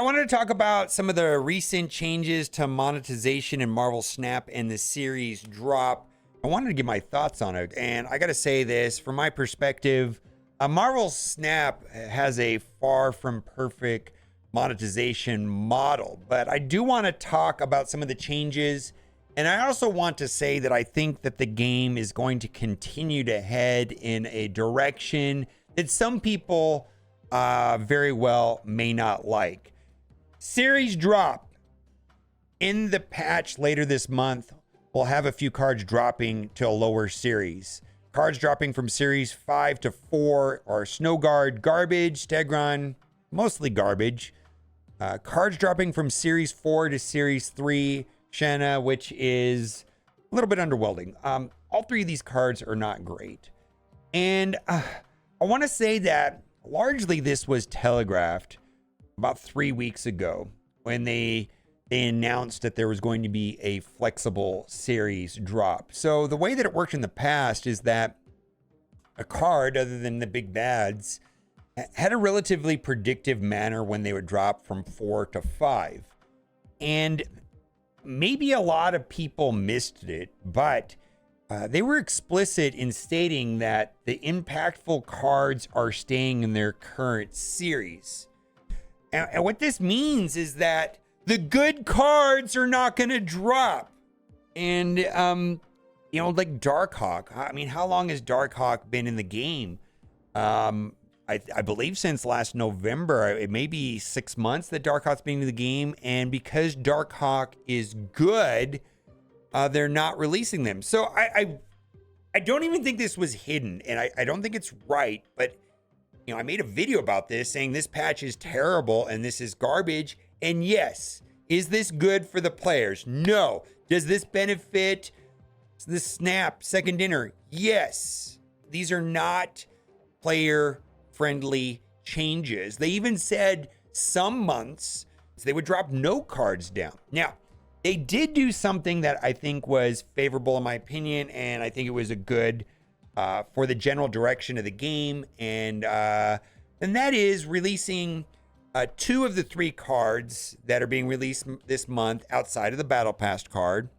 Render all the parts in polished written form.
wanted to talk about some of the recent changes to monetization in Marvel Snap and the series drop. I wanted to give my thoughts on it, and I got to say this from my perspective. Marvel Snap has a far from perfect monetization model, but I do want to talk about some of the changes. And I also want to say that I think that the game is going to continue to head in a direction that some people very well may not like. Series drop in the patch later this month. We'll have a few cards dropping to a lower series. Cards dropping from series 5 to 4 are Snow Guard, garbage. Stegron, mostly garbage. Cards dropping from series 4 to series 3, Shanna, which is a little bit underwhelming. All three of these cards are not great. And I want to say that largely this was telegraphed about 3 weeks ago when they announced that there was going to be a flexible series drop. So the way that it worked in the past is that a card, other than the big bads, had a relatively predictive manner when they would drop from 4 to 5. And maybe a lot of people missed it, but they were explicit in stating that the impactful cards are staying in their current series. And what this means is that the good cards are not going to drop. And, like Darkhawk. I mean, how long has Darkhawk been in the game? I believe since last November. It may be 6 months that Darkhawk's been in the game. And because Darkhawk is good, they're not releasing them. So I don't even think this was hidden. And I don't think it's right. But, I made a video about this saying this patch is terrible and this is garbage. And yes, is this good for the players? No. Does this benefit the Snap second dinner? Yes. These are not player-friendly changes. They even said some months they would drop no cards down. Now, they did do something that I think was favorable in my opinion, and I think it was a good for the general direction of the game, and that is releasing 2 of the 3 cards that are being released this month outside of the Battle Pass card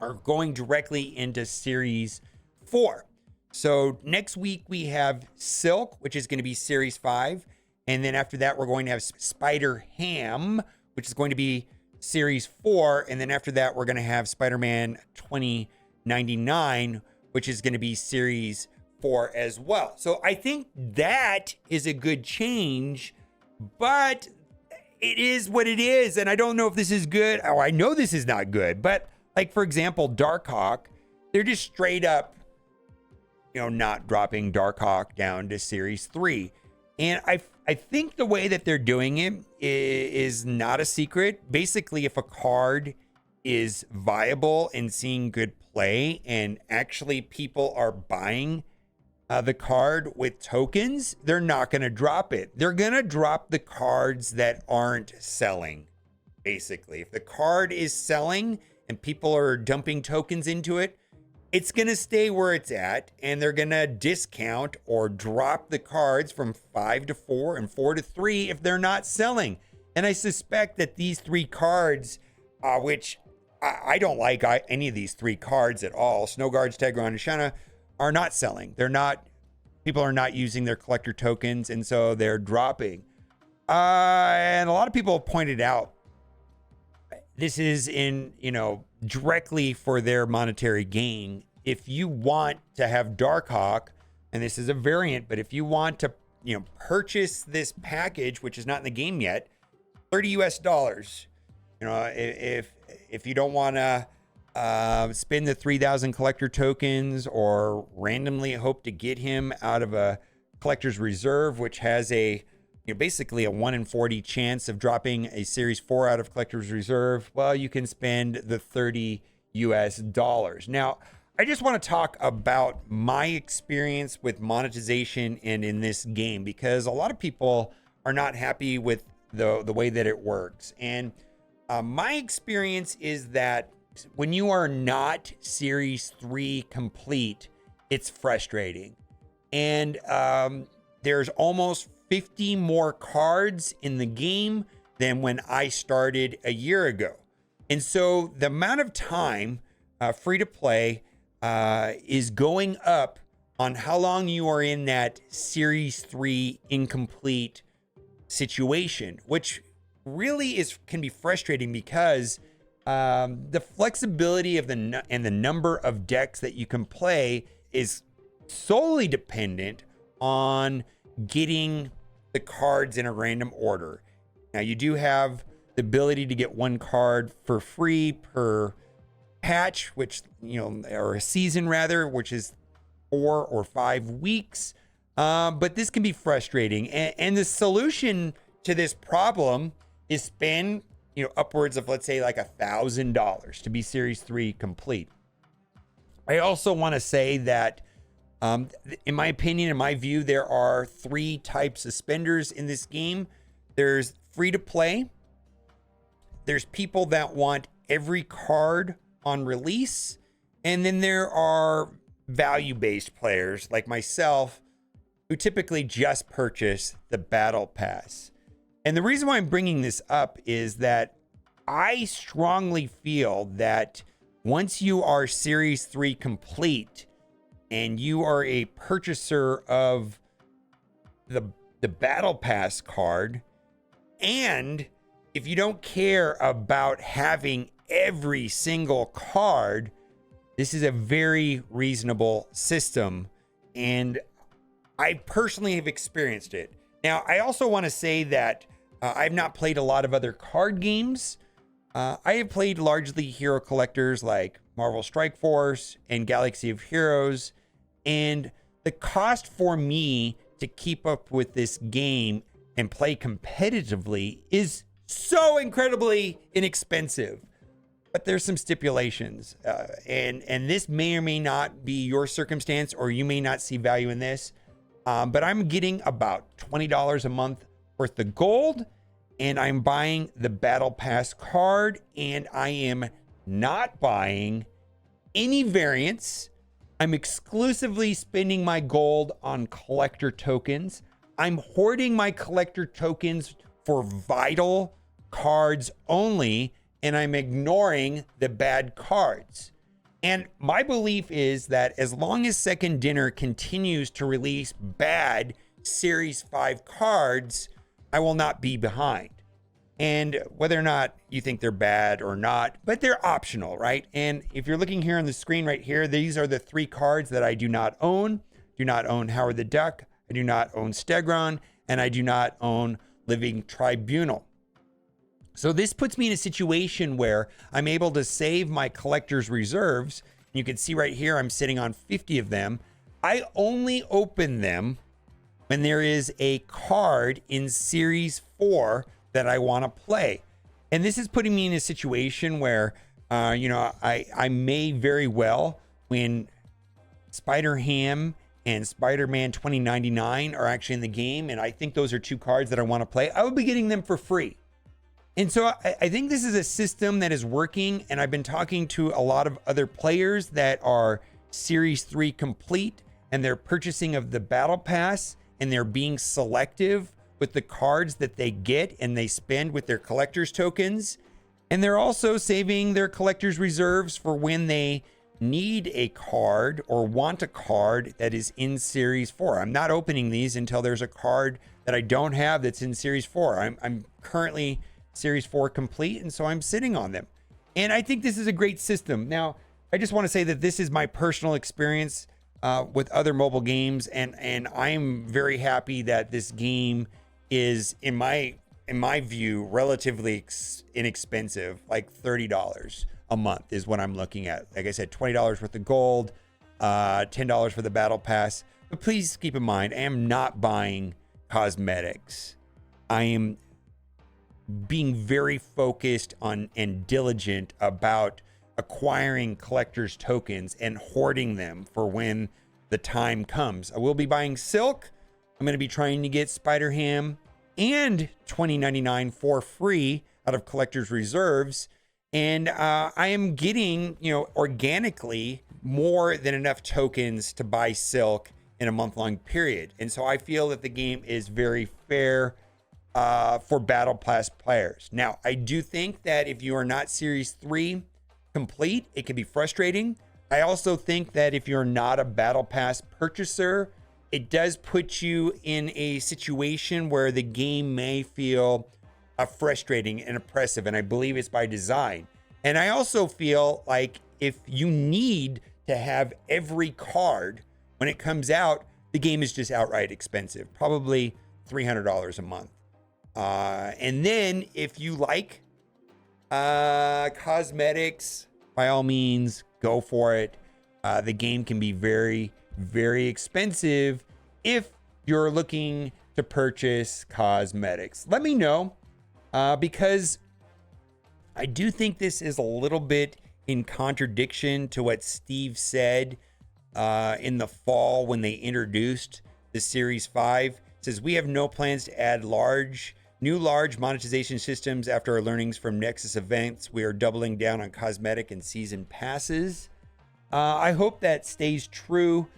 are going directly into Series 4. So next week we have Silk, which is going to be Series 5. And then after that, we're going to have Spider Ham, which is going to be Series 4. And then after that, we're going to have Spider-Man 2099, which is going to be Series 4 as well. So I think that is a good change. But it is what it is. And I don't know if this is good. Oh, I know this is not good. But like, for example, Darkhawk, they're just straight up, not dropping Darkhawk down to Series 3. And I think the way that they're doing it is not a secret. Basically, if a card is viable and seeing good play and actually people are buying the card with tokens, they're not going to drop it. They're going to drop the cards that aren't selling, basically. If the card is selling and people are dumping tokens into it, it's going to stay where it's at, and they're going to discount or drop the cards from 5 to 4 and 4 to 3 if they're not selling. And I suspect that these 3 cards, which I don't like any of these 3 cards at all, Snow Guards, Tegron, and Shanna, are not selling. People are not using their collector tokens, and so they're dropping. And a lot of people have pointed out this is directly for their monetary gain. If you want to have Darkhawk, and this is a variant, but if you want to, purchase this package, which is not in the game yet, $30 US. If you don't want to spend the 3,000 collector tokens or randomly hope to get him out of a collector's reserve, which has basically a 1 in 40 chance of dropping a Series 4 out of collector's reserve, well, you can spend the $30 US. Now, I just want to talk about my experience with monetization and in this game, because a lot of people are not happy with the way that it works. And my experience is that when you are not Series 3 complete, it's frustrating. And there's almost 50 more cards in the game than when I started a year ago. And so the amount of time free to play is going up on how long you are in that Series 3 incomplete situation, which really can be frustrating because the flexibility of and the number of decks that you can play is solely dependent on getting the cards in a random order. Now, you do have the ability to get one card for free per patch, which, or a season rather, which is 4 or 5 weeks. But this can be frustrating. And the solution to this problem is spend, upwards of, let's say, like $1,000 to be Series 3 complete. I also want to say that, in my opinion, in my view, there are 3 types of spenders in this game. There's free to play. There's people that want every card on release. And then there are value-based players like myself who typically just purchase the battle pass. And the reason why I'm bringing this up is that I strongly feel that once you are Series 3 complete and you are a purchaser of the battle pass card, and if you don't care about having every single card, this is a very reasonable system. And I personally have experienced it. Now, I also want to say that I've not played a lot of other card games. I have played largely hero collectors like Marvel Strike Force and Galaxy of Heroes. And the cost for me to keep up with this game and play competitively is so incredibly inexpensive. But there's some stipulations, and this may or may not be your circumstance, or you may not see value in this. But I'm getting about $20 a month worth of gold, and I'm buying the Battle Pass card, and I am not buying any variants. I'm exclusively spending my gold on collector tokens. I'm hoarding my collector tokens for vital cards only, and I'm ignoring the bad cards. And my belief is that as long as Second Dinner continues to release bad Series 5 cards, I will not be behind. And whether or not you think they're bad or not, but they're optional, right? And if you're looking here on the screen right here, these are the 3 cards that I do not own. Do not own Howard the Duck. I do not own Stegron, and I do not own Living Tribunal. So this puts me in a situation where I'm able to save my collector's reserves. You can see right here, I'm sitting on 50 of them. I only open them when there is a card in Series 4 that I want to play. And this is putting me in a situation where, I may very well, when Spider-Ham and Spider-Man 2099 are actually in the game, and I think those are 2 cards that I want to play, I will be getting them for free. And so I think this is a system that is working, and I've been talking to a lot of other players that are Series 3 complete, and they're purchasing of the Battle Pass, and they're being selective with the cards that they get and they spend with their collector's tokens. And they're also saving their collector's reserves for when they need a card or want a card that is in Series 4. I'm not opening these until there's a card that I don't have that's in Series 4. I'm currently Series 4 complete, and so I'm sitting on them. And I think this is a great system. Now, I just want to say that this is my personal experience with other mobile games, and I'm very happy that this game is, in my view, relatively inexpensive. Like $30 a month is what I'm looking at. Like I said, $20 worth of gold, $10 for the Battle Pass. But please keep in mind, I am not buying cosmetics. I am being very focused on and diligent about acquiring collector's tokens and hoarding them for when the time comes. I will be buying Silk. I'm going to be trying to get Spider-Ham and 2099 for free out of collector's reserves. And I am getting, organically more than enough tokens to buy Silk in a month-long period. And so I feel that the game is very fair for Battle Pass players. Now, I do think that if you are not Series 3 complete, it can be frustrating. I also think that if you're not a Battle Pass purchaser, it does put you in a situation where the game may feel frustrating and oppressive, and I believe it's by design. And I also feel like if you need to have every card when it comes out, the game is just outright expensive, probably $300 a month. And then if you like cosmetics, by all means, go for it. The game can be very, very expensive if you're looking to purchase cosmetics. Let me know, because I do think this is a little bit in contradiction to what Steve said in the fall when they introduced the Series 5. It says, we have no plans to add new large monetization systems after our learnings from Nexus events. We are doubling down on cosmetic and season passes. I hope that stays true,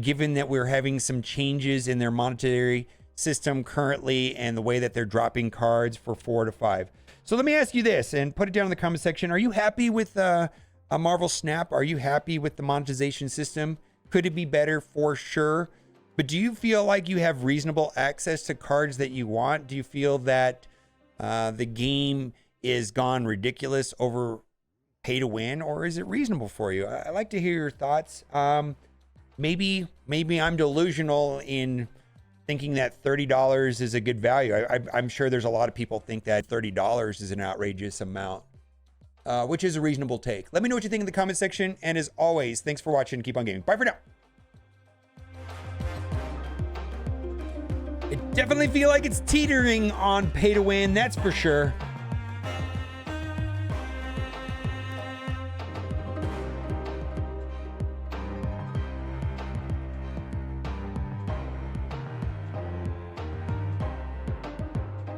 given that we're having some changes in their monetary system currently and the way that they're dropping cards for 4 to 5. So let me ask you this, and put it down in the comment section. Are you happy with a Marvel Snap? Are you happy with the monetization system? Could it be better? For sure. But do you feel like you have reasonable access to cards that you want? Do you feel that the game is gone ridiculous over pay to win, or is it reasonable for you? I'd like to hear your thoughts. Maybe I'm delusional in thinking that $30 is a good value. I'm sure there's a lot of people think that $30 is an outrageous amount, which is a reasonable take. Let me know what you think in the comment section. And as always, thanks for watching. Keep on gaming. Bye for now. I definitely feel like it's teetering on pay to win, that's for sure.